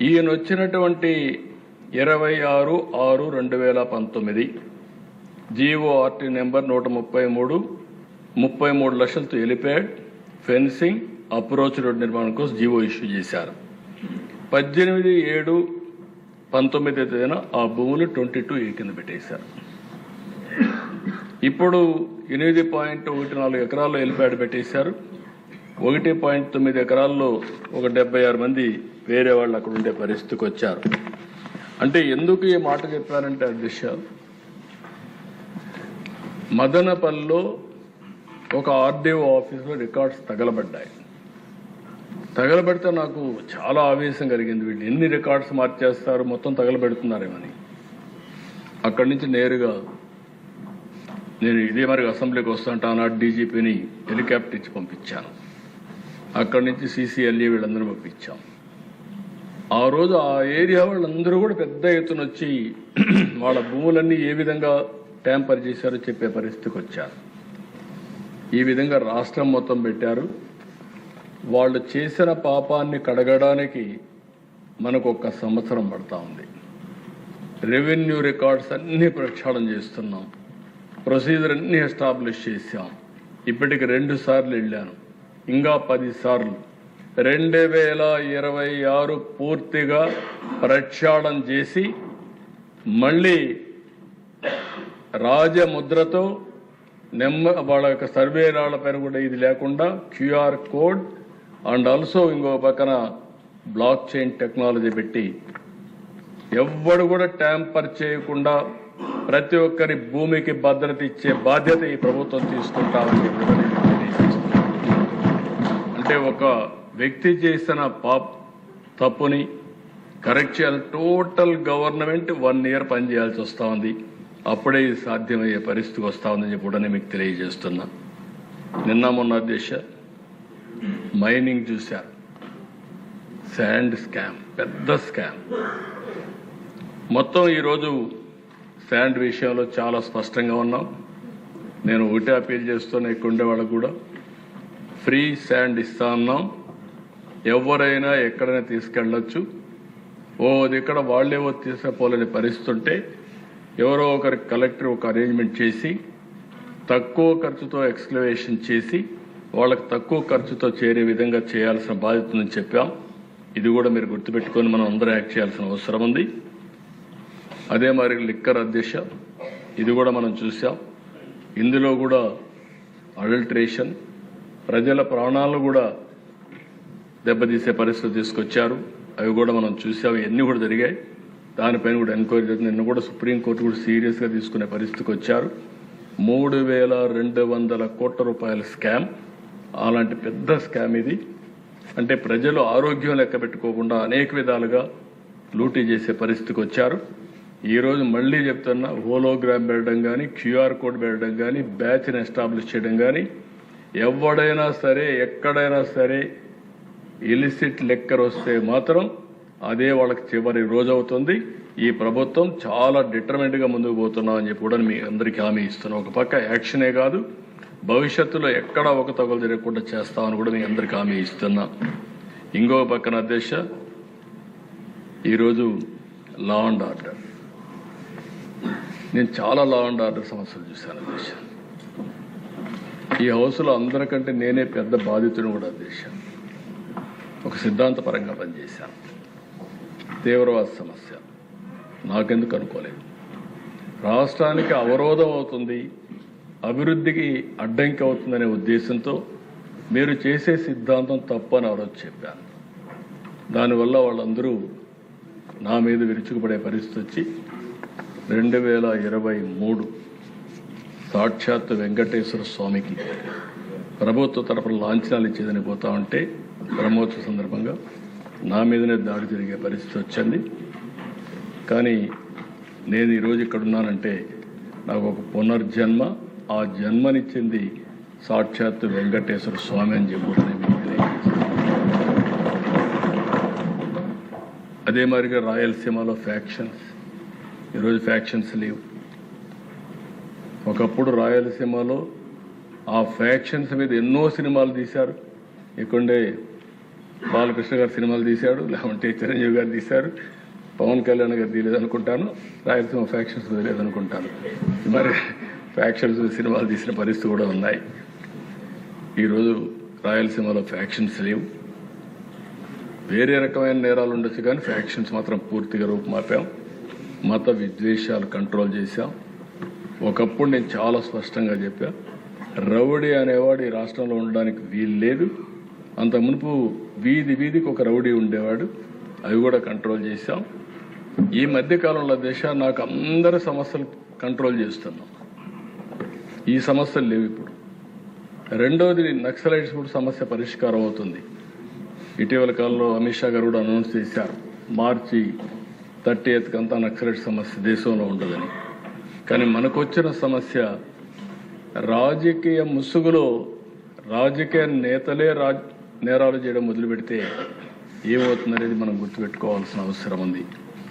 ఈయన వచ్చినటువంటి 26/6/2019 GORT number 133 33 లక్షలతో హెలిప్యాడ్, ఫెన్సింగ్, అప్రోచ్ రోడ్ నిర్మాణం కోసం జీవో ఇష్యూ చేశారు. 18/7/19 తేదీన ఆ భూములు 22A కింద పెట్టేశారు. ఇప్పుడు 8.14 ఎకరాల్లో హెలిప్యాడ్ పెట్టేశారు. 1.9 ఎకరాల్లో ఒక 76 మంది వేరే వాళ్ళు అక్కడ ఉండే పరిస్థితికి వచ్చారు. అంటే ఎందుకు ఈ మాట చెప్పారంటే అధ్యక్ష, మదనపల్లిలో ఒక RDO ఆఫీసులో రికార్డ్స్ తగలబడ్డాయి. తగలబెడితే నాకు చాలా ఆవేశం కలిగింది. వీళ్ళు ఎన్ని రికార్డ్స్ మార్చేస్తారు, మొత్తం తగలబెడుతున్నారేమని. అక్కడి నుంచి నేరుగా నేను ఇదే మరి అసెంబ్లీకి వస్తుంటా నాడు DGPని హెలికాప్టర్ ఇచ్చి పంపించాను. అక్కడి నుంచి CCLA వీళ్ళందరూ పంపించాం. ఆ రోజు ఆ ఏరియా వాళ్ళందరూ కూడా పెద్ద ఎత్తున వచ్చి వాళ్ళ భూములన్నీ ఏ విధంగా ట్యాంపర్ చేశారో చెప్పే పరిస్థితికి వచ్చారు. ఈ విధంగా రాష్ట్రం మొత్తం పెట్టారు. వాళ్ళు చేసిన పాపాన్ని కడగడానికి మనకు 1 సంవత్సరం పడతా ఉంది. రెవెన్యూ రికార్డ్స్ అన్నీ ప్రక్షాళన చేస్తున్నాం. ప్రొసీజర్ అన్నీ ఎస్టాబ్లిష్ చేశాం. ఇప్పటికి 2 సార్లు వెళ్ళాను, ఇంకా 10 సార్లు. 2026 పూర్తిగా ప్రక్షాళన చేసి మళ్ళీ రాజముద్రతో వాళ్ళ యొక్క సర్వే రాళ్ల పైన కూడా ఇది లేకుండా QR కోడ్ అండ్ ఆల్సో ఇంకో పక్కన బ్లాక్ చైన్ టెక్నాలజీ పెట్టి ఎవ్వడు కూడా ట్యాంపర్ చేయకుండా ప్రతి ఒక్కరి భూమికి భద్రత ఇచ్చే బాధ్యత ఈ ప్రభుత్వం తీసుకుంటామని చెప్పి అంటే ఒక వ్యక్తి చేసిన తప్పుని కరెక్ట్ చేయాలి. టోటల్ గవర్నమెంట్ 1 ఇయర్ పనిచేయాల్సి వస్తూ ఉంది. అప్పుడే ఇది సాధ్యమయ్యే పరిస్థితికి వస్తూ ఉందని చెప్పి కూడా మీకు తెలియజేస్తున్నా. నిన్న మొన్న అధ్యక్ష మైనింగ్ చూశారు, శాండ్ స్కామ్, పెద్ద స్కామ్. మొత్తం ఈరోజు శాండ్ విషయంలో చాలా స్పష్టంగా ఉన్నాం. నేను ఒకటే అపీల్ చేస్తున్నా, ఇక్కడ ఉండే వాళ్ళకు కూడా ఫ్రీ శాండ్ ఇస్తా ఉన్నాం. ఎవరైనా ఎక్కడైనా తీసుకెళ్ళొచ్చు. అది ఇక్కడ వాళ్ళేవో తీసుకుపోలేని పరిస్థితి ఉంటే ఎవరో ఒకరి కలెక్టర్ ఒక అరేంజ్మెంట్ చేసి తక్కువ ఖర్చుతో ఎక్స్క్లవేషన్ చేసి వాళ్ళకి తక్కువ ఖర్చుతో చేరే విధంగా చేయాల్సిన బాధ్యత ఉందని చెప్పాం. ఇది కూడా మీరు గుర్తుపెట్టుకొని మనం అందరూ యాక్ట్ చేయాల్సిన అవసరం ఉంది. అదే మరి లిక్కర్ అధ్యక్ష, ఇది కూడా మనం చూసాం. ఇందులో కూడా అడల్ట్రేషన్, ప్రజల ప్రాణాలను కూడా దెబ్బతీసే పరిస్థితి తీసుకొచ్చారు. అవి కూడా మనం చూసాం. ఇవన్నీ కూడా జరిగాయి. దానిపైన కూడా ఎంక్వైరీ జరిగింది. నిన్న కూడా సుప్రీంకోర్టు కూడా సీరియస్గా తీసుకునే పరిస్థితికి వచ్చారు. 3,200 కోట్ల రూపాయల స్కామ్, అలాంటి పెద్ద స్కామ్ ఇది. అంటే ప్రజలు ఆరోగ్యం లెక్క పెట్టుకోకుండా అనేక విధాలుగా లూటీ చేసే పరిస్థితికి వచ్చారు. ఈరోజు మళ్ళీ చెప్తున్నా, హోలోగ్రామ్ పెట్టడం కానీ, QR కోడ్ పెట్టడం కానీ, బ్యాచ్ని ఎస్టాబ్లిష్ చేయడం కానీ, ఎవడైనా సరే ఎక్కడైనా సరే ఇలిసిట్ లెక్కర్ వస్తే మాత్రం అదే వాళ్ళకి చివరి రోజు అవుతుంది. ఈ ప్రభుత్వం చాలా డిటర్మెంట్గా ముందుకు పోతున్నామని చెప్పి కూడా మీ అందరికీ హామీ ఇస్తున్నాం. ఒక పక్క యాక్షనే కాదు, భవిష్యత్తులో ఎక్కడా ఒక తగులు జరగకుండా చేస్తామని కూడా మీ అందరికీ హామీ ఇస్తున్నా. ఇంకో పక్కన అధ్యక్ష, ఈరోజు లా అండ్ ఆర్డర్, నేను చాలా లా అండ్ ఆర్డర్ సమస్యలు చూశాను అధ్యక్ష. ఈ హౌస్లో అందరికంటే నేనే పెద్ద బాధితుని కూడా అధ్యక్ష. ఒక సిద్ధాంతపరంగా పనిచేశాను. తీవ్రవాద సమస్య నాకెందుకు అనుకోలేదు. రాష్ట్రానికి అవరోధం అవుతుంది, అభివృద్ధికి అడ్డంకి అవుతుందనే ఉద్దేశంతో మీరు చేసే సిద్ధాంతం తప్పని ఆ రోజు చెప్పాను. దానివల్ల వాళ్ళందరూ నా మీద విరుచుకుపడే పరిస్థితి వచ్చి 2023 సాక్షాత్ వెంకటేశ్వర స్వామికి ప్రభుత్వ తరపున లాంఛనాలు ఇచ్చేదని పోతా ఉంటే బ్రహ్మోత్సవ సందర్భంగా నా మీదనే దాడి జరిగే పరిస్థితి వచ్చింది. కానీ నేను ఈరోజు ఇక్కడ ఉన్నానంటే నాకు ఒక పునర్జన్మ, ఆ జన్మనిచ్చింది సాక్షాత్ వెంకటేశ్వర స్వామి అని చెప్పుకుంటే అదే మాదిరిగా రాయలసీమలో ఫ్యాక్షన్స్, ఈరోజు ఫ్యాక్షన్స్ లేవు. ఒకప్పుడు రాయలసీమలో ఆ ఫ్యాక్షన్స్ మీద ఎన్నో సినిమాలు తీశారు. ఇక్కడే బాలకృష్ణ గారు సినిమాలు తీశాడు, లేకుంటే చిరంజీవి గారు తీశారు, పవన్ కళ్యాణ్ గారు తీయలేదు అనుకుంటాను, రాయలసీమ ఫ్యాక్షన్స్ లేదనుకుంటాను. మరి ఫ్యాక్షన్స్ సినిమాలు తీసిన పరిస్థితి కూడా ఉన్నాయి. ఈరోజు రాయలసీమలో ఫ్యాక్షన్స్ లేవు. వేరే రకమైన నేరాలు ఉండొచ్చు కానీ ఫ్యాక్షన్స్ మాత్రం పూర్తిగా రూపుమాపాం. మత విద్వేషాలు కంట్రోల్ చేశాం. ఒకప్పుడు నేను చాలా స్పష్టంగా చెప్పా, రౌడీ అనేవాడు ఈ రాష్ట్రంలో ఉండడానికి వీలు లేదు. అంత మునుపు వీధికి ఒక రౌడీ ఉండేవాడు, అవి కూడా కంట్రోల్ చేశాం. ఈ మధ్యకాలంలో నాకు అందరి సమస్యలు కంట్రోల్ చేస్తున్నాం. ఈ సమస్యలు లేవు ఇప్పుడు. రెండోది నక్సలైట్స్ కూడా సమస్య పరిష్కారం అవుతుంది. ఇటీవల కాలంలో అమిత్ షా గారు కూడా అనౌన్స్ చేశారు, మార్చి 30th కంతా నక్సలైట్ సమస్య దేశంలో ఉండదని. కానీ మనకు వచ్చిన సమస్య రాజకీయ ముసుగులో రాజకీయ నేతలే నేరాలు చేయడం మొదలు పెడితే ఏమవుతుందనేది మనం గుర్తుపెట్టుకోవాల్సిన అవసరం ఉంది.